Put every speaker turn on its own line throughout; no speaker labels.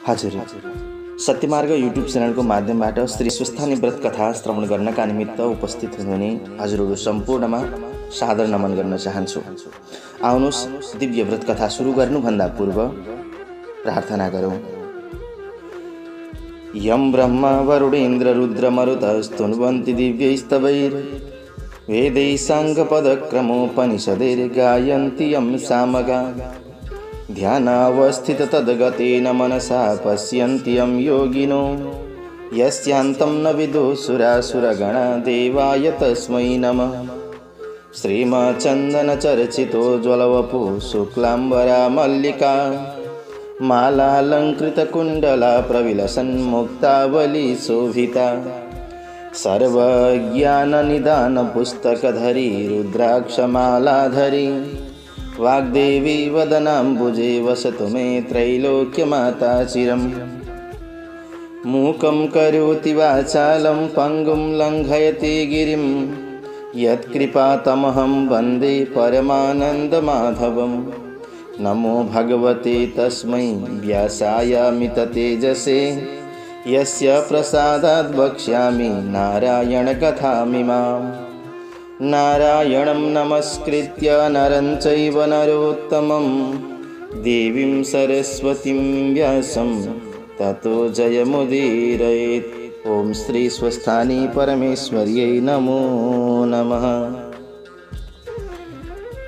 हजुर, सत्यमार्ग युट्युब च्यानलको माध्यमबाट श्री स्वस्थानी व्रत कथा श्रवण गर्नका निमित्त उपस्थित हुनुहुने हजुरहरू सम्पूर्णमा सादर नमन गर्न चाहन्छु। आउनुहोस् दिव्य व्रत कथा सुरु गर्नुभन्दा पूर्व प्रार्थना गरौँ। यं ब्रह्मा वरुणेन्द्र रुद्र मरुतस्तुन्वन्ति दिव्यैस्तवैर् वेदैः साङ्गपदक्रमोपनिषदैर् गायन्ति यं सामगा ध्यानावस्थित तद्गतेन मनसा पश्यन्ति यं योगिनो यस्यान्तं न विदुसुरासुरगणा देवाय तस्मै नमः। श्रीमच्चन्दनचर्चितो ज्वलवपु शुक्लाम्बरा मल्लिका मालालङ्कृतकुण्डला प्रविलसन्मुक्तावली शोभिता सर्वज्ञाननिदानपुस्तकधरी रुद्राक्षमालाधरी वाग्देवी वदनाम्बुजे वसतु मे त्रैलोक्यमाता चिरम्। मूकं करोति वाचालं पङ्गुं लङ्घयति गिरिं यत्कृपातमहं वन्दे परमानन्दमाधवम्। नमो भगवते तस्मै व्यासायामिततेजसे यस्य प्रसादात् वक्ष्यामि नारायणकथामिमाम्। नारायणं नमस्कृत्य नरं चैव नरोत्तमं देवीं सरस्वतीं व्यासं ततो जयमुदीरयेत्। ओम श्री स्वस्थानी परमेश्वर्यै नमो नमः।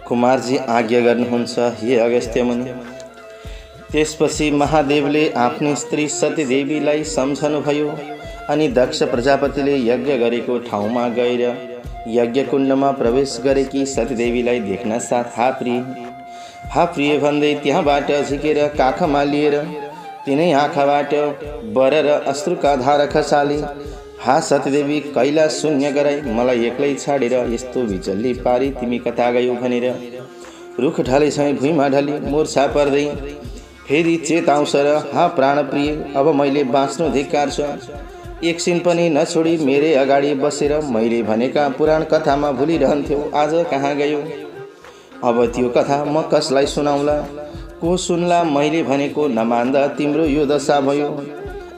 कुमारजी आज्ञा गर्नुहुन्छ हे अगस्त्य मुनि। त्यसपछि महादेवले आफ्नी स्त्री सतीदेवीलाई सम्झनुभयो अनि दक्ष प्रजापतिले यज्ञ गरेको ठाउँमा गएर यज्ञकुण्डमा प्रवेश गरेकी सतीदेवीलाई देख्न साथ हा प्रिय भन्दै त्यहाँबाट झिकेर काखमा लिएर तिनै आँखाबाट बर र अश्रुका धारा खसाले। हा सतीदेवी, कैलाश शून्य गराई मलाई एक्लै छाडेर यस्तो विचल्ली पारी तिमी कता गयौ भनेर रुख ढलेसँगै भुइँमा ढली मूर्छा पर्दै फेरि चेत आउँछ र हा प्राणप्रिय, अब मैले बाँच्नु धिक्कार छ। एकछिन पनि नछोडी मेरै अगाडि बसेर मैले भनेका पुराण कथामा भुलिरहन्थ्यौ, आज कहाँ गयो? अब त्यो कथा म कसलाई सुनाउला? को सुन्ला? मैले भनेको नमान्दा तिम्रो यो दशा भयो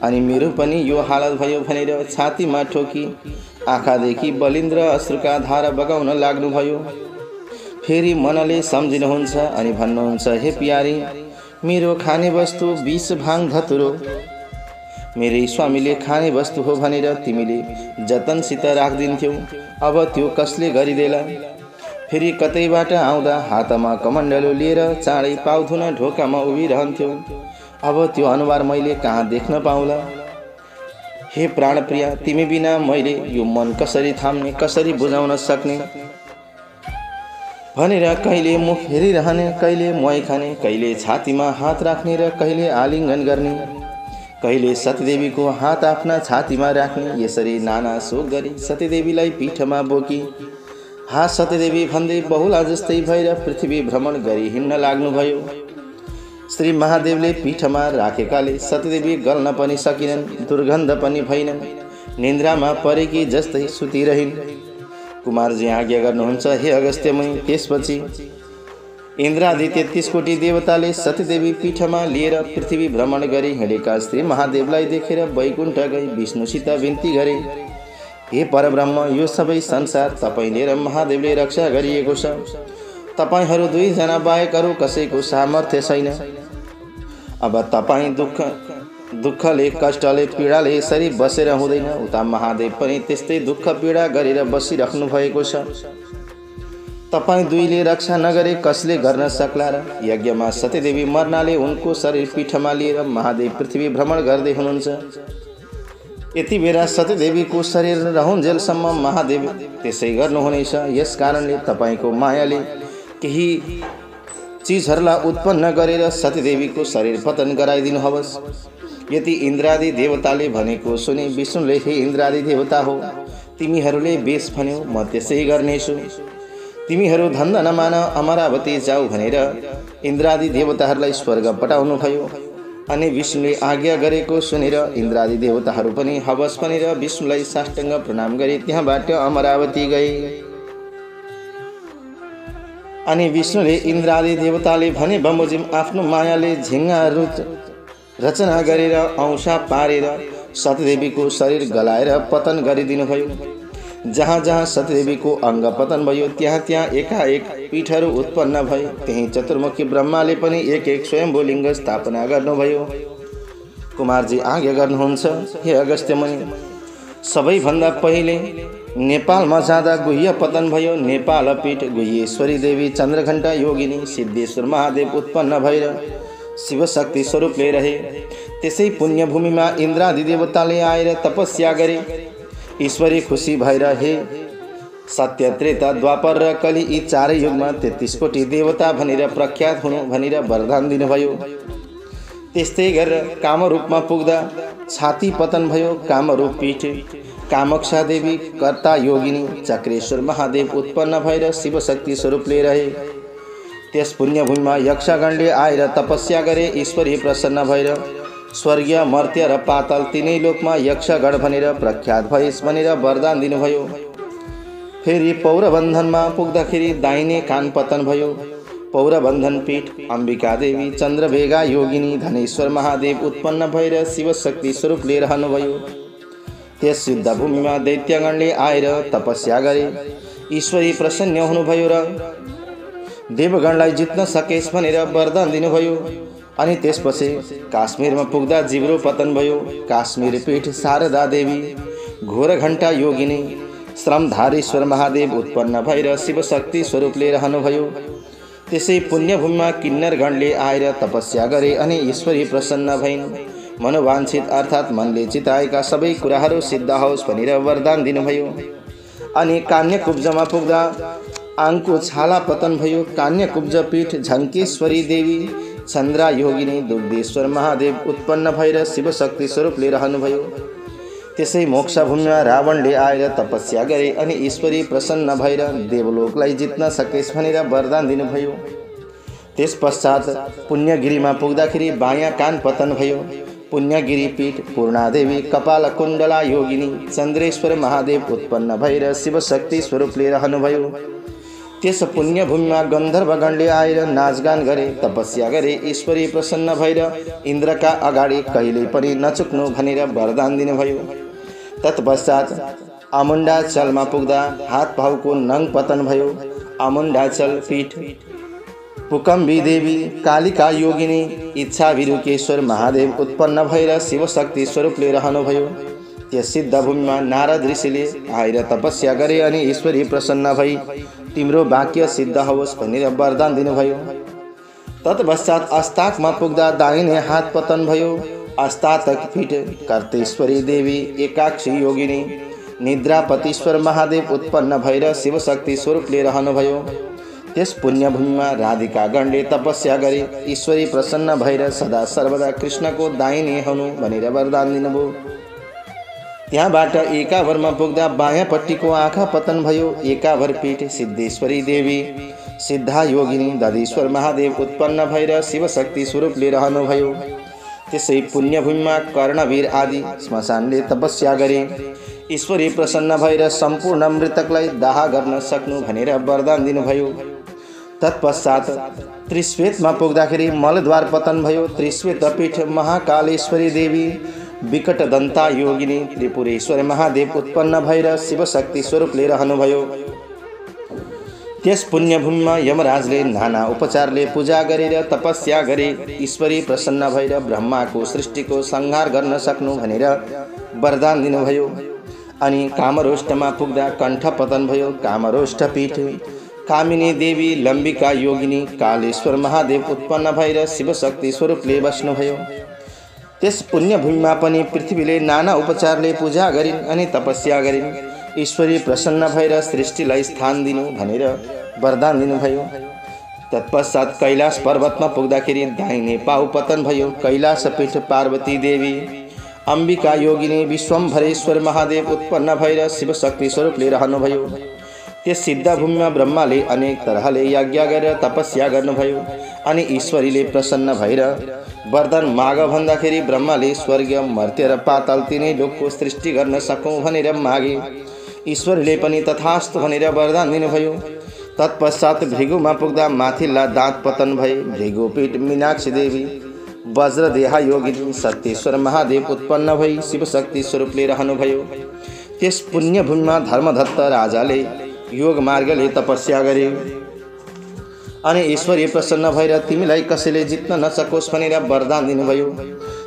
अनि मेरो पनि यो हालत भयो भनेर छातीमा ठोकी आँखादेखि बलिन्द्र अश्रुका धारा बगाउन लाग्नुभयो। फेरि मनले सम्झिनुहुन्छ अनि भन्नुहुन्छ, हे प्यारी, मेरो खाने वस्तु विष भाङ धतुरो मेरै स्वामीले खाने वस्तु हो भनेर तिमीले जतनसित राखिदिन्थ्यौ, अब त्यो कसले गरिदेला? फेरि कतैबाट आउँदा हातमा कमण्डलो लिएर चाँडै पाउथुन ढोकामा उभिरहन्थ्यौ, अब त्यो अनुहार मैले कहाँ देख्न पाउला? हे प्राणप्रिया, तिमी बिना मैले यो मन कसरी थाम्ने, कसरी बुझाउन सक्ने भनेर कहिले मुख हेरिरहने, कहिले मुहाई खाने, कहिले छातीमा हात राख्ने र कहिले आलिङ्गन गर्ने, कहिले सतीदेवीको हात आफ्ना छातीमा राख्ने। यसरी नाना शोक गरी सतीदेवीलाई पीठमा बोकी हा सतीदेवी भन्दै बहुला जस्तै भएर पृथ्वी भ्रमण गरी हिँड्न लाग्नुभयो। श्री महादेवले पीठमा राखेकाले सतीदेवी गल्न पनि सकिनन्, दुर्गन्ध पनि भइनन्, निन्द्रामा परेकी जस्तै सुतिरहिन्। कुमारजी आज्ञा गर्नुहुन्छ हे अगस्त्य मुनि। त्यसपछि इन्द्रादि 33 कोटी देवताले सतीदेवी पीठमा लिएर पृथ्वी भ्रमण गरी हिँडेका श्री महादेवलाई देखेर वैकुण्ठ गई विष्णुसित विन्ती गरे, हे परब्रह्म, यो सबै संसार तपाईले र महादेवले रक्षा गरिएको छ। तपाईहरू दुईजना बाहेक अरू कसैको सामर्थ्य छैन। अब तपाईँ दुःखले कष्टले पीडाले यसरी बसेर हुँदैन। उता महादेव पनि त्यस्तै दुःख पीडा गरेर बसिराख्नु भएको छ। तपाईँ दुईले रक्षा नगरे कसले गर्न सक्ला र? यज्ञमा सतीदेवी मर्नाले उनको शरीर पीठमा लिएर महादेव पृथ्वी भ्रमण गर्दै हुनुहुन्छ। यति बेला सतीदेवीको शरीर रहुन्जेलसम्म महादेव त्यसै गर्नुहुनेछ। यस कारणले तपाईँको मायाले केही चिजहरूलाई उत्पन्न गरेर सतीदेवीको शरीर पतन गराइदिनुहोस्। यति इन्द्रादि देवताले भनेको सुने विष्णुले, हे इन्द्रादि देवता हो, तिमीहरूले बेस भन्यौ, म त्यसै गर्नेछु। तिमीहरू धन्दा नमान अमरावती जाऊ भनेर इन्द्रादि देवताहरूलाई स्वर्ग पठाउनु भयो। अनि विष्णुले आज्ञा गरेको सुनेर इन्द्रादि देवताहरू पनि हवस भनेर विष्णुलाई साष्टाङ्ग प्रणाम गरी त्यहाँबाट अमरावती गए। अनि विष्णुले इन्द्रादि देवताले भने बमोजिम आफ्नो मायाले झिङ्गा रचना गरेर औँसा पारेर सतीदेवीको शरीर गलाएर पतन गरिदिनुभयो। जहाँ जहाँ सतीदेवीको अङ्ग पतन भयो त्यहाँ त्यहाँ एकाएक पीठहरू उत्पन्न भए। त्यही चतुर्मुखी ब्रह्माले पनि एक एक स्वयम्भू लिङ्ग स्थापना गर्नुभयो। कुमारजी आज्ञा गर्नुहुन्छ, हे अगस्त्य मुनि, सबैभन्दा पहिले नेपालमा जाँदा गुह्य पतन भयो। नेपाल पीठ गुह्येश्वरी देवी चन्द्रघण्टा योगिनी सिद्धेश्वर महादेव उत्पन्न भएर शिवशक्ति स्वरूपले रहे। त्यसै पुण्यभूमिमा इन्द्रादि देवताले आएर तपस्या गरे। ईश्वरी खुसी भएर हे सत्य त्रेता द्वापर र कलि यी चारै युगमा 33 कोटी देवता भनेर प्रख्यात हुनु भनेर वरदान दिनुभयो। त्यस्तै गरेर कामरूपमा पुग्दा छाती पतन भयो। कामरूप पीठ कामक्षा देवी कर्ता योगिनी चक्रेश्वर महादेव उत्पन्न भएर शिवशक्ति स्वरूपले रहे। त्यस पुण्यभूमिमा यक्षगणले आएर तपस्या गरे। ईश्वरी प्रसन्न भएर स्वर्गीय मर्त्य र पाताल तीनै लोकमा यक्षगण भनेर प्रख्यात भइस् भनेर वरदान दिनुभयो। फेरि पौरबन्धनमा पुग्दाखेरि दाहिने कान पतन भयो। पौरबन्धन पीठ अम्बिका देवी चन्द्रभेगा योगिनी धनेश्वर महादेव उत्पन्न भएर शिवशक्ति स्वरूपले रहनुभयो। त्यस युद्धभूमिमा दैत्यगणले आएर तपस्या गरे। ईश्वरी प्रसन्न हुनुभयो र देवगणलाई जित्न सकेस् भनेर वरदान दिनुभयो। अनि त्यसपछि काश्मीरमा पुग्दा जिब्रो पतन भयो। काश्मीर पीठ शारदा देवी घोरघण्टा योगिनी श्रमधारेश्वर महादेव उत्पन्न भएर शिवशक्ति स्वरूपले रहनुभयो। त्यसै पुण्यभूमिमा किन्नरगणले आएर तपस्या गरे अनि ईश्वरी प्रसन्न भइन्। मनोवाञ्छित अर्थात् मनले चिताएका सबै कुराहरू सिद्ध होस् भनेर वरदान दिनुभयो। अनि कान्यकुब्जमा पुग्दा आङको छाला पतन भयो। कान्यकुब्ज पीठ झङ्केश्वरी देवी चन्द्रा योगिनी दुग्धेश्वर महादेव उत्पन्न भएर शिवशक्ति स्वरूपले रहनुभयो। त्यसै मोक्षभूमिमा रावणले आएर तपस्या गरे अनि ईश्वरी प्रसन्न भएर देवलोकलाई जित्न सकेस् भनेर वरदान दिनुभयो। त्यस पश्चात पुण्यगिरीमा पुग्दाखेरि बायाँ कान पतन भयो। पुण्यगिरी पीठ पूर्णादेवी कपाल कुण्डला योगिनी चन्द्रेश्वर महादेव उत्पन्न भएर शिवशक्ति स्वरूपले रहनुभयो। त्यस पुण्यभूमिमा गन्धर्वगणले आएर नाचगान गरे, तपस्या गरे। ईश्वरी प्रसन्न भएर इन्द्रका अगाडि कहिल्यै पनि नचुक्नु भनेर वरदान दिनुभयो। तत्पश्चात आमुण्डाचलमा पुग्दा हात पाउको नङ पतन भयो। आमुण्डाचल पीठ पुकम्बी देवी कालिका योगिनी इच्छाभिरुकेश्वर महादेव उत्पन्न भएर शिवशक्ति स्वरूपले रहनुभयो। त्यस सिद्धभूमिमा नारद ऋषिले आएर तपस्या गरे अनि ईश्वरी प्रसन्न भई तिम्रो वाक्य सिद्ध होस् भनेर वरदान दिनुभयो। तत्पश्चात अस्ताकमा पुग्दा दाहिने हात पतन भयो। अस्तातक पीठ कर्तेश्वरी देवी एकाक्षी योगिनी निद्रापतीश्वर महादेव उत्पन्न भएर शिवशक्ति स्वरूपले रहनुभयो। त्यस पुण्यभूमिमा राधिकागणले तपस्या गरे। ईश्वरी प्रसन्न भएर सदा सर्वदा कृष्णको दाहिने हुनु भनेर वरदान दिनुभयो। त्यहाँबाट एकाभरमा पुग्दा बायाँपट्टिको आँखा पतन भयो। एकाभर पीठ सिद्धेश्वरी देवी सिद्धा योगिनी दधीश्वर महादेव उत्पन्न भएर शिवशक्ति स्वरूपले रहनुभयो। त्यसै पुण्यभूमिमा कर्णवीर आदि श्मशानले तपस्या गरे। ईश्वरी प्रसन्न भएर सम्पूर्ण मृतकलाई दाह गर्न सक्नु भनेर वरदान दिनुभयो। तत्पश्चात त्रिश्वेतमा पुग्दाखेरि मलद्वार पतन भयो। त्रिश्वेत पीठ महाकालेश्वरी देवी विकटदन्ता योगिनी त्रिपुरेश्वर महादेव उत्पन्न भएर शिवशक्ति स्वरूपले रहनुभयो। त्यस पुण्यभूमिमा यमराजले नाना उपचारले पूजा गरेर तपस्या गरे। ईश्वरी प्रसन्न भएर ब्रह्माको सृष्टिको संहार गर्न सक्नु भनेर वरदान दिनुभयो। अनि कामरोष्टमा पुग्दा कण्ठ पतन भयो। कामरोष्ट पीठ कामिनी देवी लम्बिका योगिनी कालेश्वर महादेव उत्पन्न भएर शिवशक्ति स्वरूपले बस्नुभयो। त्यस पुण्यभूमिमा पनि पृथ्वीले नाना उपचारले पूजा गरिन् अनि तपस्या गरिन्। ईश्वरी प्रसन्न भएर सृष्टिलाई स्थान दिनु भनेर वरदान दिनुभयो। तत्पश्चात कैलाश पर्वतमा पुग्दाखेरि दाहिने पाउ पतन भयो। कैलाश पीठ पार्वती देवी अम्बिका योगिनी विश्वम्भरेश्वर महादेव उत्पन्न भएर शिवशक्ति स्वरूपले रहनुभयो। त्यस सिद्धभूमिमा ब्रह्माले अनेक तरहले यज्ञ गरेर तपस्या गर्नुभयो अनि ईश्वरीले प्रसन्न भएर वरदान माग भन्दाखेरि ब्रह्माले स्वर्ग मर्त्य र पाताल तीनै लोकको सृष्टि गर्न सकौँ भनेर मागे। ईश्वरले पनि तथास्तु भनेर वरदान दिनुभयो। तत्पश्चात भृगुमा पुग्दा माथिल्ला दाँत पतन भए। भृगुपीठ मीनाक्षी देवी वज्रदेहा योगिनी सत्येश्वर महादेव उत्पन्न भई शिवशक्ति स्वरूपले रहनुभयो। त्यस पुण्यभूमिमा धर्मदत्त राजाले योग मार्गले तपस्या गरे अनि ईश्वरीय प्रसन्न भएर तिमीलाई कसैले जित्न नसकोस् भनेर वरदान दिनुभयो।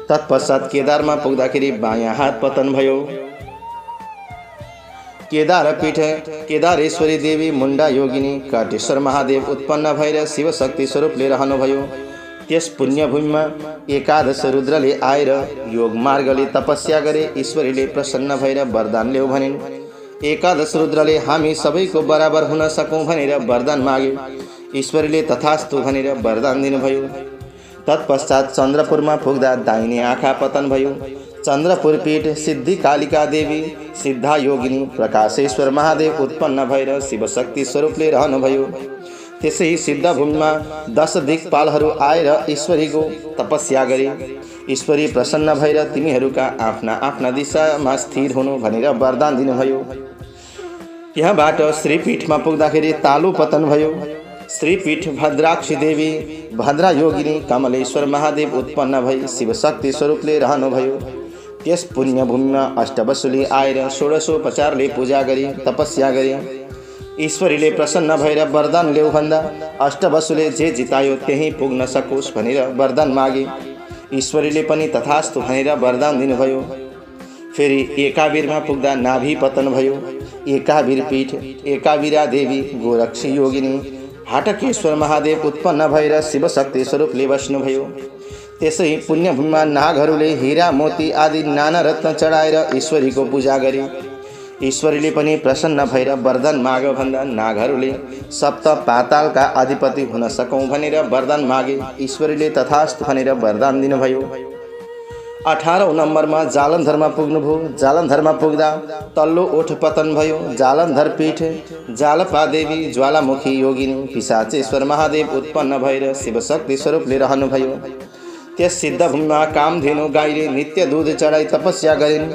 तत्पश्चात केदारमा पुग्दाखेरि बायाँ हात पतन भयो। केदार पीठ केदारेश्वरी देवी मुण्डा योगिनी काटेश्वर महादेव उत्पन्न भएर शिवशक्ति स्वरूपले रहनुभयो। त्यस पुण्यभूमिमा एकादश रुद्रले आएर योग मार्गले तपस्या गरे। ईश्वरीले प्रसन्न भएर वरदान ल्याऊ भनिन्। एकादश रुद्रले हामी सबैको बराबर हुन सकौँ भनेर वरदान माग्यो। ईश्वरीले तथास्तु भनेर वरदान दिनुभयो। तत्पश्चात चन्द्रपुरमा पुग्दा दाहिने आँखा पतन भयो। चन्द्रपुर पीठ सिद्धि कालिका देवी सिद्धा योगिनी प्रकाशेश्वर महादेव उत्पन्न भएर शिवशक्ति स्वरूपले रहनुभयो। त्यसै सिद्ध भूमिमा 10 दिक्पालहरू आएर ईश्वरीको तपस्या गरे। ईश्वरी प्रसन्न भएर तिमीहरूका आफ्ना आफ्ना दिशामा स्थिर हुनु भनेर वरदान दिनुभयो। त्यहाँबाट श्रीपीठमा पुग्दाखेरि तालु पतन भयो। श्रीपीठ भद्राक्षी देवी भद्रा योगिनी कमलेश्वर महादेव उत्पन्न भई शिवशक्ति स्वरूपले रहनुभयो। त्यस पुण्यभूमिमा अष्टवसुले आएर षोडशोपचारले पूजा गरी तपस्या गरे। ईश्वरीले प्रसन्न भएर वरदान ल्याऊ भन्दा अष्टवसुले जे जितायो त्यही पुग्न सकोस् भनेर वरदान मागे। ईश्वरीले पनि तथास्तु भनेर वरदान दिनुभयो। फेरि एकावीरमा पुग्दा नाभि पतन भयो। एकावीर पीठ एकावीरा देवी गोरक्षी योगिनी हाटकेश्वर महादेव उत्पन्न भएर शिवशक्ति स्वरूपले बस्नुभयो। त्यसै पुण्यभूमिमा नागहरूले हीरा मोती आदि नाना रत्न चढाएर ईश्वरीको पूजा गरे। ईश्वरीले पनि प्रसन्न भएर वरदान माग भन्दा नागहरूले सप्त पातालका अधिपति हुन सकौँ भनेर वरदान मागे। ईश्वरीले तथास्तु भनेर वरदान दिनुभयो। 18औं नम्बरमा जालन्धरमा पुग्नुभयो। जालन्धरमा पुग्दा तल्लो ओठ पतन भयो। जालन्धर पीठ जालपा देवी ज्वालामुखी योगिनी पिशाचेश्वर महादेव उत्पन्न भएर शिवशक्ति स्वरूपले रहनुभयो। त्यस सिद्ध भूमिमा कामधेनु गाईले नित्य दूध चढाई तपस्या गरिन्।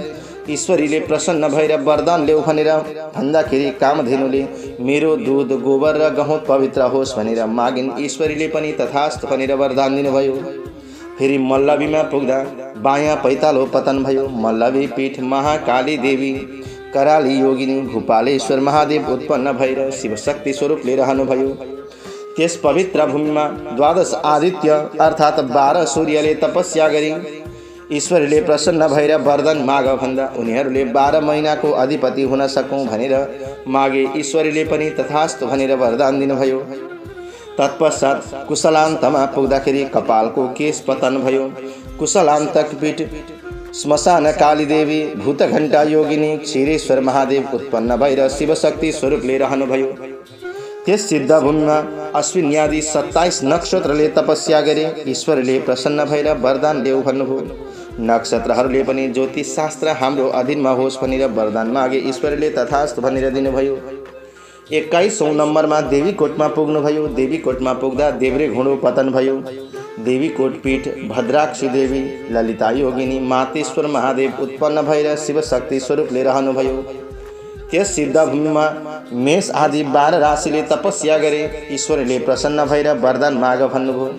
ईश्वरीले प्रसन्न भएर वरदान ल्याऊ भनेर भन्दाखेरि कामधेनुले मेरो दूध गोबर र गहुँत पवित्र होस् भनेर मागिन्। ईश्वरीले पनि तथास्तु भनेर वरदान दिनुभयो। फेरि मल्लवीमा पुग्दा बायाँ पैतालो पतन भयो। मल्लवी पीठ महाकाली देवी कराली योगिनी भूपालेश्वर महादेव उत्पन्न भएर शिवशक्ति स्वरूपले रहनुभयो। त्यस पवित्र भूमिमा 12 आदित्य अर्थात् 12 सूर्यले तपस्या गरी ईश्वरले प्रसन्न भएर वरदान माग भन्दा उनीहरूले 12 महिनाको अधिपति हुन सकौँ भनेर मागे। ईश्वरले पनि तथास्तु भनेर वरदान दिनुभयो। तत्पश्चात कुशलान्तमा पुग्दाखेरि कपालको केश पतन भयो। कुशलान्तक पीठ श्मशान काली देवी भूतघण्टा योगिनी क्षीरेश्वर महादेव उत्पन्न भएर शिवशक्ति स्वरूपले रहनुभयो। त्यस सिद्ध भूमिमा अश्विन्यादि 27 नक्षत्रले तपस्या गरे। ईश्वरले प्रसन्न भएर वरदान ल्याऊ भन्नुभयो। नक्षत्रहरूले पनि ज्योतिष शास्त्र हाम्रो अधीनमा होस् भनेर वरदान मागे। ईश्वरले तथास्तु भनेर दिनुभयो। 21औं नम्बरमा देवीकोटमा पुग्नुभयो। देवीकोटमा पुग्दा देव्रे घुँडो पतन भयो। देवीकोट पीठ भद्राक्षी देवी ललिता योगिनी मातेश्वर महादेव उत्पन्न भएर शिवशक्ति स्वरूपले रहनुभयो। त्यस सिद्ध भूमिमा मेष आदि 12 राशिले तपस्या गरे। ईश्वरले प्रसन्न भएर वरदान माग भन्नुभयो।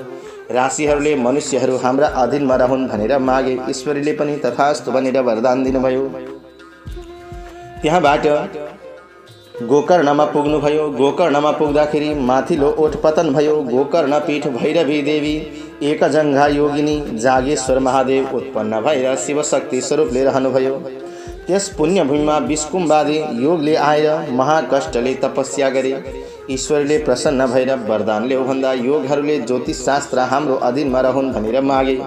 राशिहरूले मनुष्यहरू हाम्रा अधीनमा रहन् भनेर मागे। ईश्वरले पनि तथास्तु भनेर वरदान दिनुभयो। त्यहाँबाट गोकर्णमा पुग्नुभयो। गोकर्णमा पुग्दाखेरि माथिल्लो ओठ पतन भयो। गोकर्ण पीठ भैरवी देवी एकजङ्घा योगिनी जागेश्वर महादेव उत्पन्न भएर शिवशक्ति स्वरूपले रहनुभयो। त्यस पुण्यभूमिमा विष्कुम्बादी योगले आएर महाकष्टले तपस्या गरे। ईश्वरले प्रसन्न भएर वरदान ल्याऊ भन्दा योगहरूले ज्योतिष शास्त्र हाम्रो अधीनमा रहन् भनेर मागे।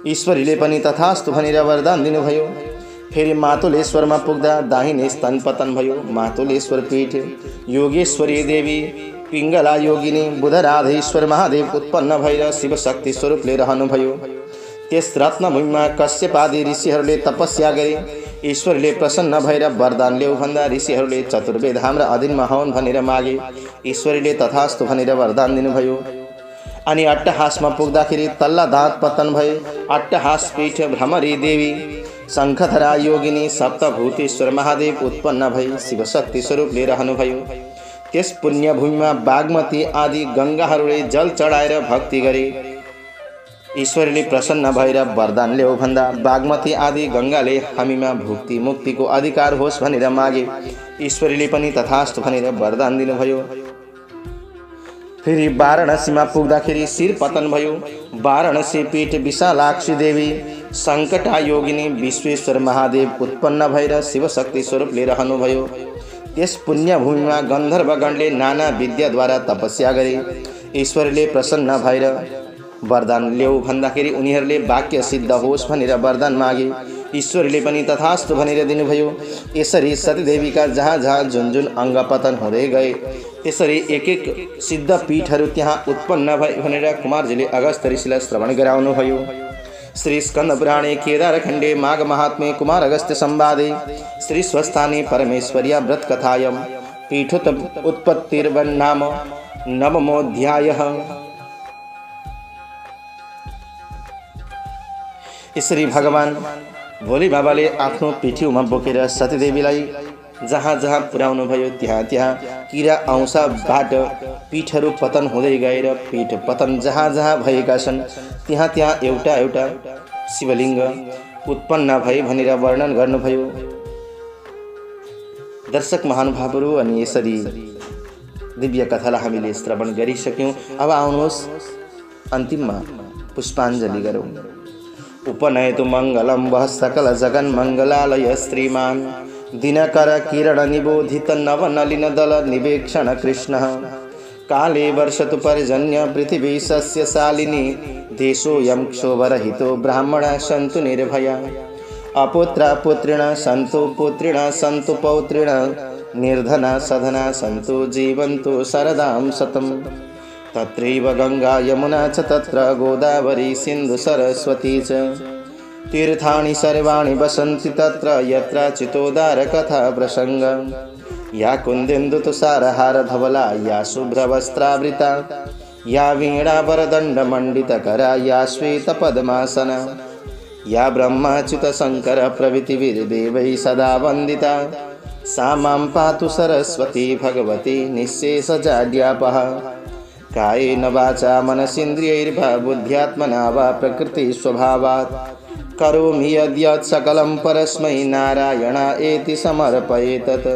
ईश्वरले पनि तथास्तु भनेर वरदान दिनुभयो। फेरि मातुलेश्वरमा पुग्दा दाहिने स्तन पतन भयो। मातुलेश्वर पीठ योगेश्वरी देवी पिङ्गला योगिनी बुधराधेश्वर महादेव उत्पन्न भएर शिवशक्ति स्वरूपले रहनुभयो। त्यस रत्नभूमिमा कश्यपादी ऋषिहरूले तपस्या गरे। ईश्वरले प्रसन्न भएर वरदान ल्याऊ भन्दा ऋषिहरूले चतुर्वेद हाम्रा अधीनमा हुन् भनेर मागे। ईश्वरले तथास्तु भनेर वरदान दिनुभयो। अनि अट्टहासमा पुग्दाखेरि तल्ला दाँत पतन भए। अट्टहास पीठ भ्रमरी देवी शङ्खधरा योगिनी सप्तभूतेश्वर महादेव उत्पन्न भई शिवशक्ति स्वरूपले रहनुभयो। त्यस पुण्यभूमिमा बागमती आदि गङ्गाहरूले जल चढाएर भक्ति गरे। ईश्वरले प्रसन्न भएर वरदान ल्याऊ भन्दा बागमती आदि गङ्गाले हामीमा भुक्ति मुक्तिको अधिकार होस् भनेर मागे। ईश्वरले पनि तथास्तु भनेर वरदान दिनुभयो। फेरि वाराणसीमा पुग्दाखेरि शिर पतन भयो। वाराणसी पीठ विशालाक्षी देवी सङ्कटा योगिनी विश्वेश्वर महादेव उत्पन्न भएर शिवशक्ति स्वरूपले रहनुभयो। त्यस पुण्यभूमिमा गन्धर्वगणले नाना विद्याद्वारा तपस्या गरे। ईश्वरले प्रसन्न भएर वरदान ल्याऊ भन्दाखेरि उनीहरूले वाक्य सिद्ध होस् भनेर वरदान मागे। ईश्वरले पनि तथास्तु भनेर दिनुभयो। यसरी सतीदेवीका जहाँ जहाँ जुन जुन अङ्ग पतन हुँदै गए त्यसरी एक एक सिद्ध पीठहरू त्यहाँ उत्पन्न भए भनेर कुमारजीले अगस्त्य ऋषिलाई श्रवण गराउनुभयो। श्री स्कंद पुराणे केदारखण्डे माघ महात्म्ये कुमार अगस्त्य संवादे श्री स्वस्थाने परमेश्वर्या व्रत कथायां पीठोत उत्पत्तिर्नाम नवमोऽध्यायः। यसरी भगवान भोले बाबाले आफ्नो पिठ्यौमा बोकेर सतीदेवीलाई जहाँ जहाँ पुर्याउनु भयो त्यहाँ त्यहाँ किरा औँसाबाट पीठहरू पतन हुँदै गएर पीठ पतन जहाँ जहाँ भएका छन् त्यहाँ त्यहाँ एउटा एउटा शिवलिङ्ग उत्पन्न भए भनेर वर्णन गर्नुभयो। दर्शक महानुभावहरू, अनि यसरी दिव्य कथालाई हामीले श्रवण गरिसक्यौँ। अब आउनुहोस् अन्तिममा पुष्पाञ्जलि गरौँ। उपनयतु मङ्गलं वः सकल जगन् मङ्गलालय श्रीमान् दिनकर किरण निबोधित नवनलिन दल निवेक्षण कृष्णः काले वर्षतु पर्जन्य पृथिवी सस्यशालिनी देशोऽयं क्षोभरहितो ब्राह्मणाः सन्तु निर्भया अपुत्रा पुत्रिणः सन्तु पुत्रिणः सन्तु पौत्रिणः निर्धना सधना सन्तु जीवन्तु शरदां शतम् तत्रैव गंगा यमुना च तत्र गोदावरी सिन्धु सरस्वती च तीर्थानि सर्वाणि वसन्ति तत्र यत्र चितोदार कथा प्रसंग या कुन्देन्दु तुषारहार धवला या शुभ्रवस्त्रावृता या वीणा वरदण्ड मंडितकरा या श्वेत पद्मासना या ब्रह्माच्युत शंकर प्रभृतिर्देवैः सदा वन्दिता सा मां पातु सरस्वती भगवती निःशेषजाड्यापहा कायेन वाचा मनसीन्द्रियैर्वा बुद्ध्यात्मना वा प्रकृति स्वभावात् करोमि यद्यत् सकलं परस्मै नारायणायेति समर्पयेतत्।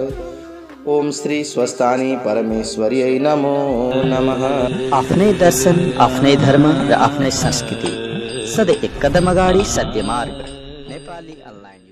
ओम श्री स्वस्थानी परमेश्वर्यै नमो नमः।
आफ्नै दर्शन, आफ्नै धर्म र आफ्नै संस्कृति सधैँ एक कदम अगाडि सत्य मार्ग नेपाली अनलाइन।